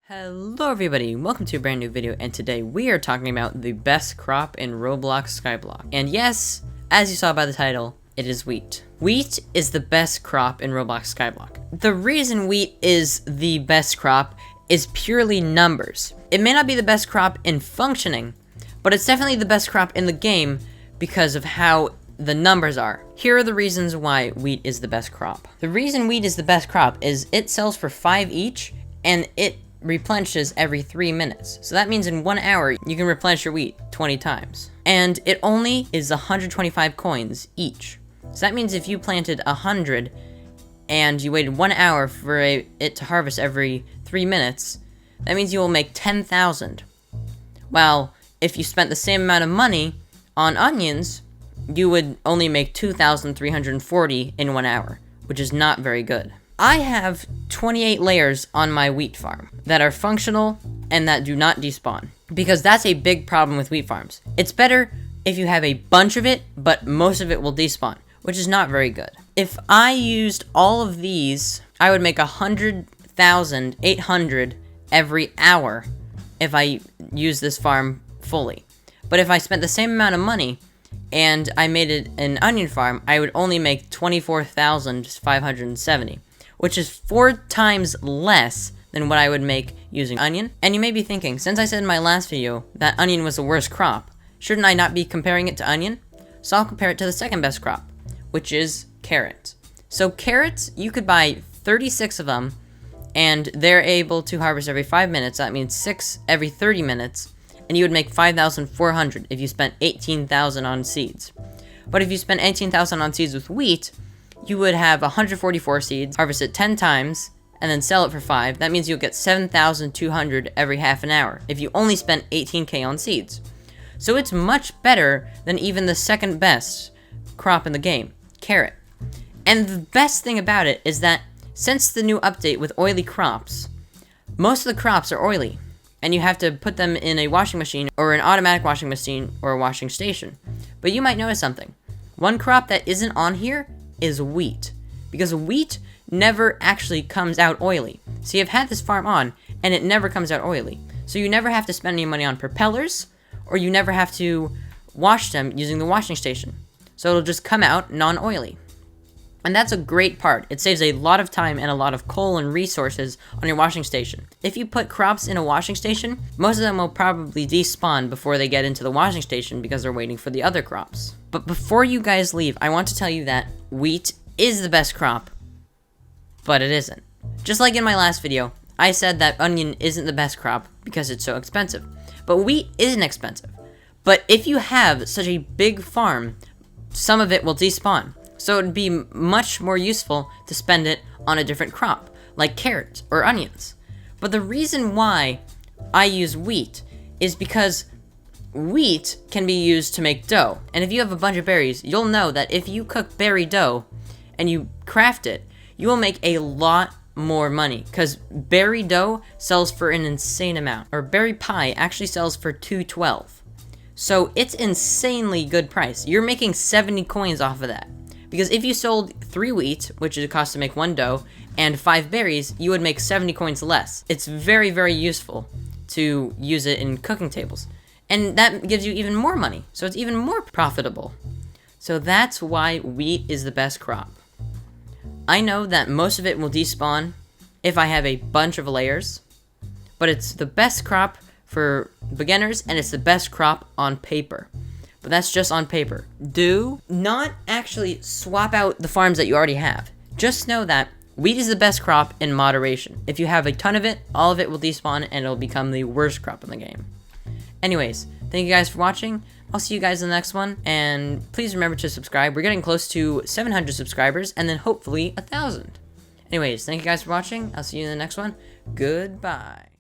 Hello everybody, welcome to a brand new video, and today we are talking about the best crop in Roblox Skyblock. And yes, as you saw by the title, it is wheat. Wheat is the best crop in Roblox Skyblock. The reason wheat is the best crop is purely numbers. It may not be the best crop in functioning, but it's definitely the best crop in the game because of how the numbers are. Here are the reasons why wheat is the best crop. The reason wheat is the best crop is it sells for 5 each, and it replenishes every 3 minutes. So that means in 1 hour, you can replenish your wheat 20 times. And it only is 125 coins each. So that means if you planted 100 and you waited 1 hour for it to harvest every 3 minutes, that means you will make 10,000. While if you spent the same amount of money on onions, you would only make 2,340 in 1 hour, which is not very good. I have 28 layers on my wheat farm that are functional and that do not despawn, because that's a big problem with wheat farms. It's better if you have a bunch of it, but most of it will despawn, which is not very good. If I used all of these, I would make 100,800 every hour if I use this farm fully. But if I spent the same amount of money and I made it an onion farm, I would only make 24,570. Which is 4 times less than what I would make using onion. And you may be thinking, since I said in my last video that onion was the worst crop, shouldn't I not be comparing it to onion? So I'll compare it to the second best crop, which is carrots. So carrots, you could buy 36 of them, and they're able to harvest every 5 minutes. That means 6 every 30 minutes, and you would make 5,400 if you spent 18,000 on seeds. But if you spent 18,000 on seeds with wheat, you would have 144 seeds, harvest it 10 times, and then sell it for 5. That means you'll get 7,200 every half an hour if you only spent 18k on seeds. So it's much better than even the second best crop in the game, carrot. And the best thing about it is that since the new update with oily crops, most of the crops are oily, and you have to put them in a washing machine or an automatic washing machine or a washing station. But you might notice something. One crop that isn't on here is wheat, because wheat never actually comes out oily. So you've had this farm on, and it never comes out oily. So you never have to spend any money on propellers, or you never have to wash them using the washing station. So it'll just come out non-oily. And that's a great part. It saves a lot of time and a lot of coal and resources on your washing station. If you put crops in a washing station, most of them will probably despawn before they get into the washing station because they're waiting for the other crops. But before you guys leave, I want to tell you that wheat is the best crop, but it isn't. Just like in my last video, I said that onion isn't the best crop because it's so expensive. But wheat isn't expensive. But if you have such a big farm, some of it will despawn. So it would be much more useful to spend it on a different crop, like carrots or onions. But the reason why I use wheat is because wheat can be used to make dough. And if you have a bunch of berries, you'll know that if you cook berry dough and you craft it, you will make a lot more money, because berry dough sells for an insane amount. Or berry pie actually sells for $2.12. So it's insanely good price. You're making 70 coins off of that. Because if you sold 3 wheat, which it costs to make 1 dough, and 5 berries, you would make 70 coins less. It's very, very useful to use it in cooking tables. And that gives you even more money, so it's even more profitable. So that's why wheat is the best crop. I know that most of it will despawn if I have a bunch of layers, but it's the best crop for beginners, and it's the best crop on paper. But that's just on paper. Do not actually swap out the farms that you already have. Just know that wheat is the best crop in moderation. If you have a ton of it, all of it will despawn and it'll become the worst crop in the game. Anyways, thank you guys for watching. I'll see you guys in the next one, and please remember to subscribe. We're getting close to 700 subscribers, and then hopefully 1,000. Anyways, thank you guys for watching. I'll see you in the next one. Goodbye.